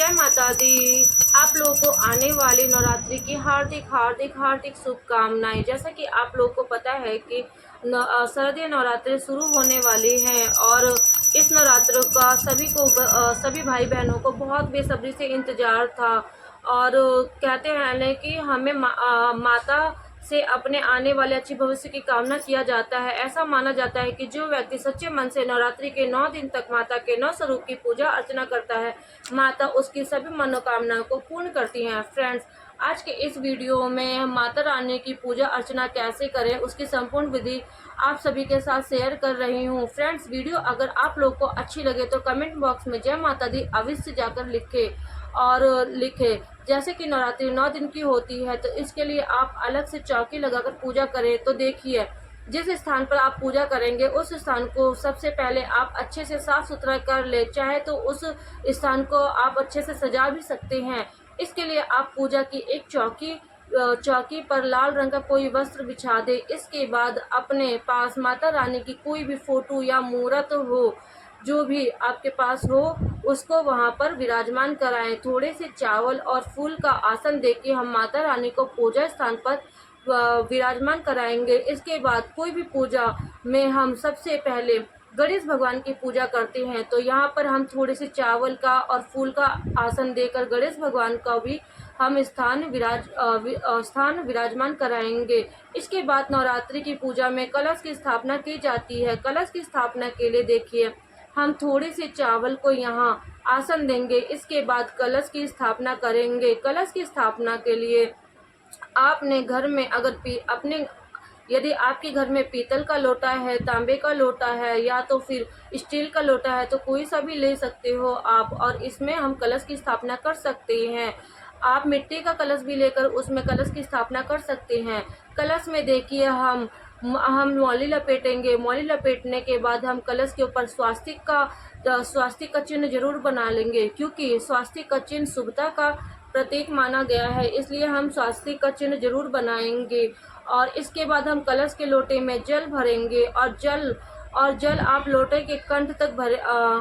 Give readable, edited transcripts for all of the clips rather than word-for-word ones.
जय माता दी। आप लोगों को आने वाले नवरात्रि की हार्दिक हार्दिक हार्दिक शुभकामनाएं। जैसा कि आप लोगों को पता है कि शारदीय नवरात्रि शुरू होने वाली हैं और इस नवरात्रों का सभी भाई बहनों को बहुत बेसब्री से इंतजार था। और कहते हैं ना कि हमें माता से अपने आने वाले अच्छी भविष्य की कामना किया जाता है। ऐसा माना जाता है कि जो व्यक्ति सच्चे मन से नवरात्रि के 9 दिन तक माता के 9 स्वरूप की पूजा अर्चना करता है, माता उसकी सभी मनोकामनाओं को पूर्ण करती हैं। फ्रेंड्स, आज के इस वीडियो में हम माता रानी की पूजा अर्चना कैसे करें उसकी संपूर्ण विधि आप सभी के साथ शेयर कर रही हूँ। फ्रेंड्स, वीडियो अगर आप लोग को अच्छी लगे तो कमेंट बॉक्स में जय माता दी अवश्य जाकर लिखे। जैसे कि नवरात्रि 9 दिन की होती है तो इसके लिए आप अलग से चौकी लगाकर पूजा करें। तो देखिए, जिस स्थान पर आप पूजा करेंगे उस स्थान को सबसे पहले आप अच्छे से साफ सुथरा कर ले। चाहे तो उस स्थान को आप अच्छे से सजा भी सकते हैं। इसके लिए आप पूजा की एक चौकी पर लाल रंग का कोई वस्त्र बिछा दे। इसके बाद अपने पास माता रानी की कोई भी फोटो या मूर्त हो, जो भी आपके पास हो, उसको वहां पर विराजमान कराएं। थोड़े से चावल और फूल का आसन देके हम माता रानी को पूजा स्थान पर विराजमान कराएंगे। इसके बाद कोई भी पूजा में हम सबसे पहले गणेश भगवान की पूजा करते हैं, तो यहाँ पर हम थोड़े से चावल का और फूल का आसन देकर गणेश भगवान का भी हम स्थान विराजमान कराएंगे। इसके बाद नवरात्रि की पूजा में कलश की स्थापना की जाती है। कलश की स्थापना के लिए देखिए, हम थोड़े से चावल को यहाँ आसन देंगे। इसके बाद कलश की स्थापना करेंगे। कलश की स्थापना के लिए आपने घर में यदि आपके घर में पीतल का लोटा है, तांबे का लोटा है या तो फिर स्टील का लोटा है तो कोई सा भी ले सकते हो आप, और इसमें हम कलश की स्थापना कर सकते हैं। आप मिट्टी का कलश भी लेकर उसमें कलश की स्थापना कर सकते हैं। कलश में देखिए हम मौली लपेटेंगे। मौली लपेटने के बाद हम कलश के ऊपर स्वास्तिक का चिन्ह जरूर बना लेंगे, क्योंकि स्वास्तिक का चिन्ह शुभता का प्रतीक माना गया है, इसलिए हम स्वास्तिक का चिन्ह जरूर बनाएंगे। और इसके बाद हम कलश के लोटे में जल भरेंगे और जल आप लोटे के कंठ तक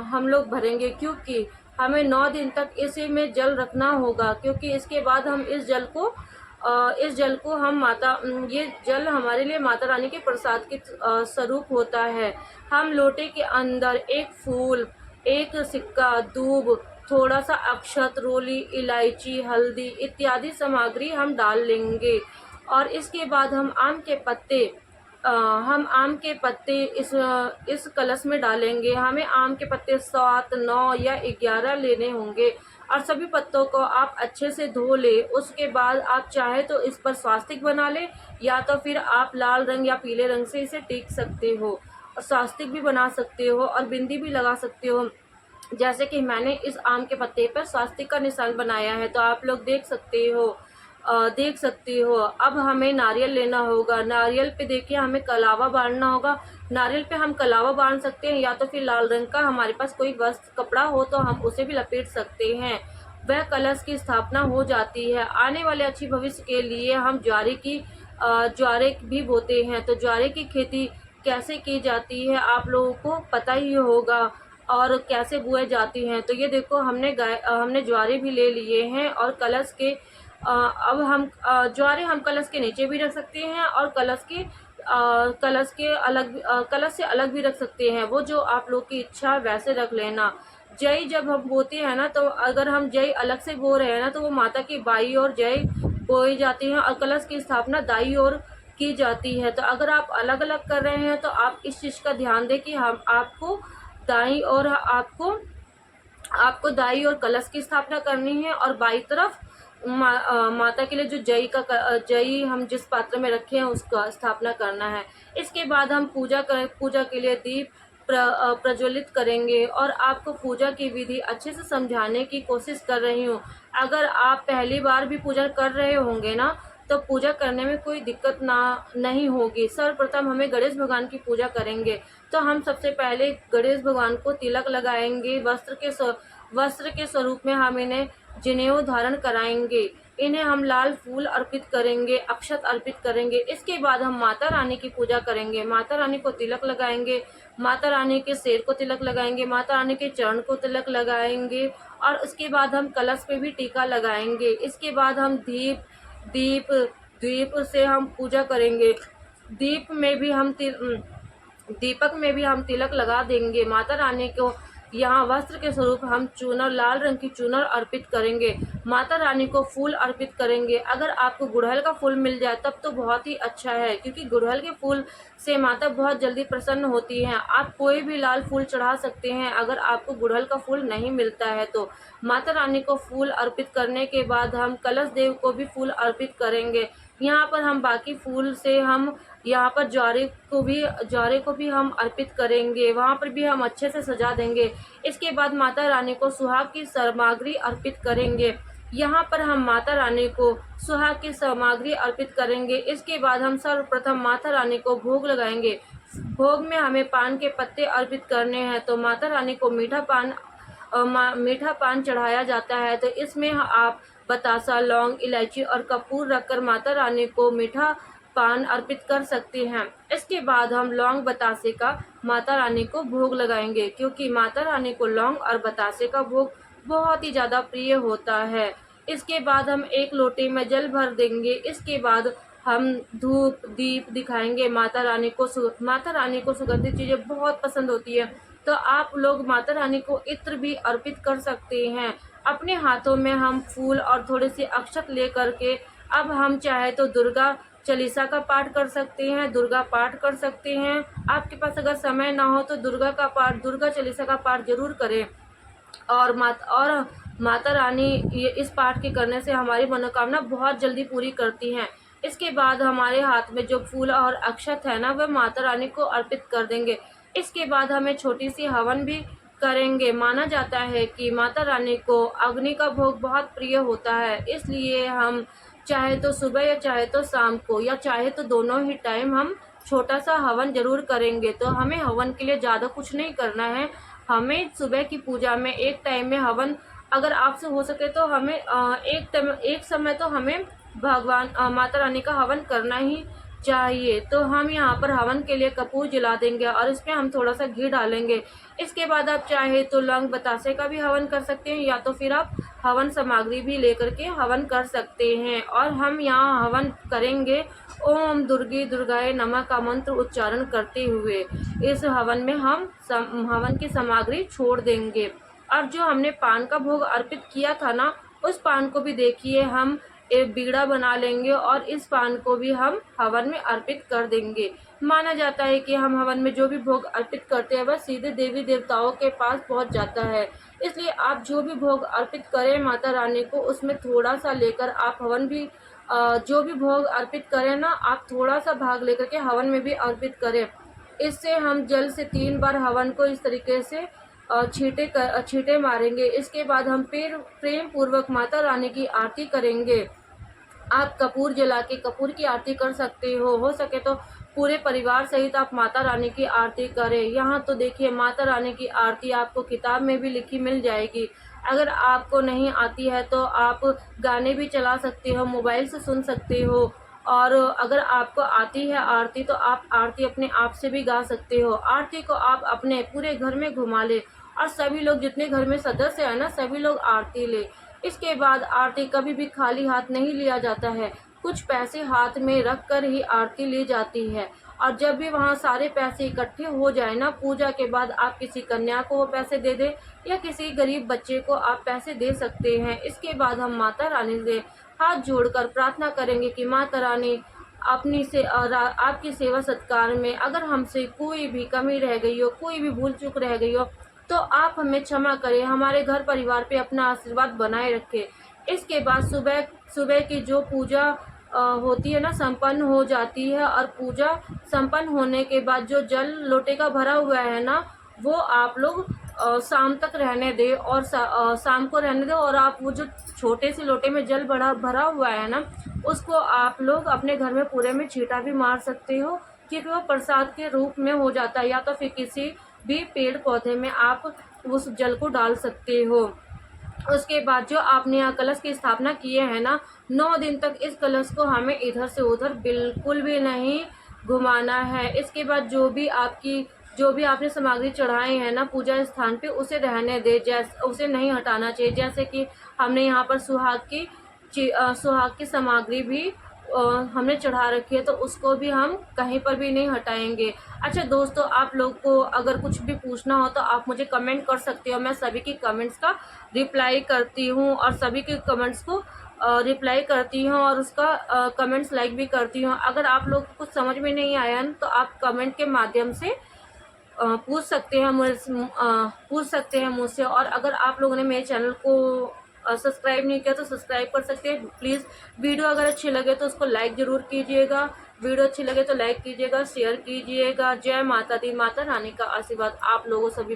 हम लोग भरेंगे, क्योंकि हमें 9 दिन तक इसी में जल रखना होगा। क्योंकि इसके बाद हम इस जल को हम ये जल हमारे लिए माता रानी के प्रसाद के स्वरूप होता है। हम लोटे के अंदर एक फूल, एक सिक्का, दूब, थोड़ा सा अक्षत, रोली, इलायची, हल्दी इत्यादि सामग्री हम डाल लेंगे। और इसके बाद हम आम के पत्ते इस कलश में डालेंगे। हमें आम के पत्ते 7, 9 या 11 लेने होंगे और सभी पत्तों को आप अच्छे से धो ले। उसके बाद आप चाहे तो इस पर स्वास्तिक बना ले, या तो फिर आप लाल रंग या पीले रंग से इसे टिक सकते हो, और स्वास्तिक भी बना सकते हो और बिंदी भी लगा सकते हो। जैसे कि मैंने इस आम के पत्ते पर स्वास्तिक का निशान बनाया है, तो आप लोग देख सकते हो। अब हमें नारियल लेना होगा। नारियल पे देखिए हमें कलावा बांधना होगा। नारियल पे हम कलावा बांध सकते हैं, या तो फिर लाल रंग का हमारे पास कोई वस्त्र कपड़ा हो तो हम उसे भी लपेट सकते हैं। वह कलश की स्थापना हो जाती है। आने वाले अच्छी भविष्य के लिए हम ज्वारे भी बोते हैं। तो ज्वारे की खेती कैसे की जाती है आप लोगों को पता ही होगा, और कैसे बुए जाती हैं। तो ये देखो, हमने ज्वारे भी ले लिए हैं और कलश के अब हम ज्वारे हम कलश के नीचे भी रख सकते हैं और कलश से अलग भी रख सकते हैं। वो जो आप लोग की इच्छा वैसे रख लेना। जय जब हम बोते हैं ना, तो अगर हम जय अलग से बो रहे हैं ना, तो वो माता की बाई और जय बोई जाती है और कलश की स्थापना दाई और की जाती है। तो अगर आप अलग अलग कर रहे हैं तो आप इस चीज का ध्यान दें कि आपको दाई और कलश की स्थापना करनी है, और बाई तरफ माता के लिए जो जई हम जिस पात्र में रखे हैं उसका स्थापना करना है। इसके बाद हम पूजा के लिए दीप प्रज्वलित करेंगे, और आपको पूजा की विधि अच्छे से समझाने की कोशिश कर रही हूँ। अगर आप पहली बार भी पूजा कर रहे होंगे ना, तो पूजा करने में कोई दिक्कत नहीं होगी। सर्वप्रथम हमें गणेश भगवान की पूजा करेंगे, तो हम सबसे पहले गणेश भगवान को तिलक लगाएंगे। वस्त्र के स्वरूप में हम इन्हें जनेऊ धारण कराएंगे। इन्हें हम लाल फूल अर्पित करेंगे, अक्षत अर्पित करेंगे। इसके बाद हम माता रानी की पूजा करेंगे। माता रानी को तिलक लगाएंगे, माता रानी के सिर को तिलक लगाएंगे, माता रानी के चरण को तिलक लगाएंगे, और उसके बाद हम कलश पे भी टीका लगाएंगे। इसके बाद हम दीप दीप से हम पूजा करेंगे। दीप में भी हम दीपक में भी हम तिलक लगा देंगे। माता रानी को यहाँ वस्त्र के स्वरूप हम चूनर, लाल रंग की चूनर अर्पित करेंगे। माता रानी को फूल अर्पित करेंगे। अगर आपको गुड़हल का फूल मिल जाए तब तो बहुत ही अच्छा है, क्योंकि गुड़हल के फूल से माता बहुत जल्दी प्रसन्न होती हैं। आप कोई भी लाल फूल चढ़ा सकते हैं अगर आपको गुड़हल का फूल नहीं मिलता है तो। माता रानी को फूल अर्पित करने के बाद हम कलश देव को भी फूल अर्पित करेंगे। यहाँ पर हम बाकी फूल से हम यहाँ पर ज्वारे को भी हम अर्पित करेंगे। वहाँ पर भी हम अच्छे से सजा देंगे। इसके बाद माता रानी को सुहाग की सामग्री अर्पित करेंगे। यहाँ पर हम माता रानी को सुहाग की सामग्री अर्पित करेंगे। इसके बाद हम सर्वप्रथम माता रानी को भोग लगाएंगे। भोग में हमें पान के पत्ते अर्पित करने हैं, तो माता रानी को मीठा पान चढ़ाया जाता है। तो इसमें आप बतासा, लौंग, इलायची और कपूर रखकर माता रानी को मीठा पान अर्पित कर सकते हैं। इसके बाद हम लौंग बतासे का माता रानी को भोग लगाएंगे, क्योंकि माता रानी को लौंग और बतासे का भोग बहुत ही ज़्यादा प्रिय होता है। इसके बाद हम एक लोटे में जल भर देंगे। इसके बाद हम धूप दीप दिखाएंगे। माता रानी को सुगंधित चीज़ें बहुत पसंद होती है, तो आप लोग माता रानी को इत्र भी अर्पित कर सकते हैं। अपने हाथों में हम फूल और थोड़े से अक्षत ले करके अब हम चाहे तो दुर्गा चालीसा का पाठ कर सकते हैं, दुर्गा पाठ कर सकते हैं। आपके पास अगर समय ना हो तो दुर्गा चालीसा का पाठ जरूर करें। और माता रानी ये इस पाठ के करने से हमारी मनोकामना बहुत जल्दी पूरी करती हैं। इसके बाद हमारे हाथ में जो फूल और अक्षत है ना, वह माता रानी को अर्पित कर देंगे। इसके बाद हमें छोटी सी हवन भी करेंगे। माना जाता है कि माता रानी को अग्नि का भोग बहुत प्रिय होता है, इसलिए हम चाहे तो सुबह या चाहे तो शाम को या चाहे तो दोनों ही टाइम हम छोटा सा हवन जरूर करेंगे। तो हमें हवन के लिए ज़्यादा कुछ नहीं करना है। हमें सुबह की पूजा में एक टाइम में हवन, अगर आपसे हो सके तो हमें एक समय तो हमें भगवान माता रानी का हवन करना ही चाहिए। तो हम यहाँ पर हवन के लिए कपूर जला देंगे और इसमें हम थोड़ा सा घी डालेंगे। इसके बाद आप चाहे तो लौंग बतासे का भी हवन कर सकते हैं, या तो फिर आप हवन सामग्री भी लेकर के हवन कर सकते हैं। और हम यहाँ हवन करेंगे ओम दुर्गे दुर्गाए नमः का मंत्र उच्चारण करते हुए। इस हवन में हम हवन की सामग्री छोड़ देंगे। और जो हमने पान का भोग अर्पित किया था ना, उस पान को भी देखिए हम एक बीड़ा बना लेंगे और इस पान को भी हम हवन में अर्पित कर देंगे। माना जाता है कि हम हवन में जो भी भोग अर्पित करते हैं वह सीधे देवी देवताओं के पास पहुंच जाता है। इसलिए आप जो भी भोग अर्पित करें माता रानी को, उसमें थोड़ा सा लेकर आप हवन भी जो भी भोग अर्पित करें ना, आप थोड़ा सा भाग लेकर के हवन में भी अर्पित करें। इससे हम जल से 3 बार हवन को इस तरीके से छींटे मारेंगे। इसके बाद हम प्रेम पूर्वक माता रानी की आरती करेंगे। आप कपूर जला के कपूर की आरती कर सकते हो सके तो पूरे परिवार सहित आप माता रानी की आरती करें। यहाँ तो देखिए माता रानी की आरती आपको किताब में भी लिखी मिल जाएगी। अगर आपको नहीं आती है तो आप गाने भी चला सकते हो, मोबाइल से सुन सकते हो। और अगर आपको आती है आरती तो आप आरती अपने आप से भी गा सकते हो। आरती को आप अपने पूरे घर में घुमा ले और सभी लोग, जितने घर में सदस्य है ना, सभी लोग आरती ले। इसके बाद आरती कभी भी खाली हाथ नहीं लिया जाता है, कुछ पैसे हाथ में रख कर ही आरती ली जाती है। और जब भी वहाँ सारे पैसे इकट्ठे हो जाए ना, पूजा के बाद आप किसी कन्या को वो पैसे दे दे या किसी गरीब बच्चे को आप पैसे दे सकते हैं। इसके बाद हम माता रानी से हाथ जोड़कर प्रार्थना करेंगे कि माता रानी आपकी सेवा सत्कार में अगर हमसे कोई भी कमी रह गई हो, कोई भी भूल चूक रह गई हो, तो आप हमें क्षमा करें, हमारे घर परिवार पे अपना आशीर्वाद बनाए रखें। इसके बाद सुबह की जो पूजा होती है ना, संपन्न हो जाती है। और पूजा संपन्न होने के बाद जो जल लोटे का भरा हुआ है ना, वो आप लोग शाम तक रहने दें और शाम को रहने दें। और आप वो जो छोटे से लोटे में जल भरा हुआ है ना, उसको आप लोग अपने घर में पूरे में छींटा भी मार सकते हो, क्योंकि वो प्रसाद के रूप में हो जाता है। या तो फिर किसी भी पेड़ पौधे में आप उस जल को डाल सकते हो। उसके बाद जो आपने यहाँ कलश की स्थापना किए है ना, 9 दिन तक इस कलश को हमें इधर से उधर बिल्कुल भी नहीं घुमाना है। इसके बाद जो भी आपकी जो भी आपने सामग्री चढ़ाए हैं ना पूजा स्थान पे, उसे रहने दे, जैसे उसे नहीं हटाना चाहिए। जैसे कि हमने यहाँ पर सुहाग की सामग्री भी हमने चढ़ा रखी है, तो उसको भी हम कहीं पर भी नहीं हटाएंगे। अच्छा दोस्तों, आप लोग को अगर कुछ भी पूछना हो तो आप मुझे कमेंट कर सकते हो। मैं सभी की कमेंट्स का रिप्लाई करती हूँ और सभी के कमेंट्स को रिप्लाई करती हूँ और उसका कमेंट्स लाइक भी करती हूँ। अगर आप लोग को कुछ समझ में नहीं आया तो आप कमेंट के माध्यम से पूछ सकते हैं मुझसे। और अगर आप लोगों ने मेरे चैनल को सब्सक्राइब नहीं किया तो सब्सक्राइब कर सकते हैं। प्लीज़ वीडियो अगर अच्छी लगे तो उसको लाइक ज़रूर कीजिएगा। वीडियो अच्छी लगे तो लाइक कीजिएगा, शेयर कीजिएगा। जय माता दी, माता रानी का आशीर्वाद आप लोगों सभी पे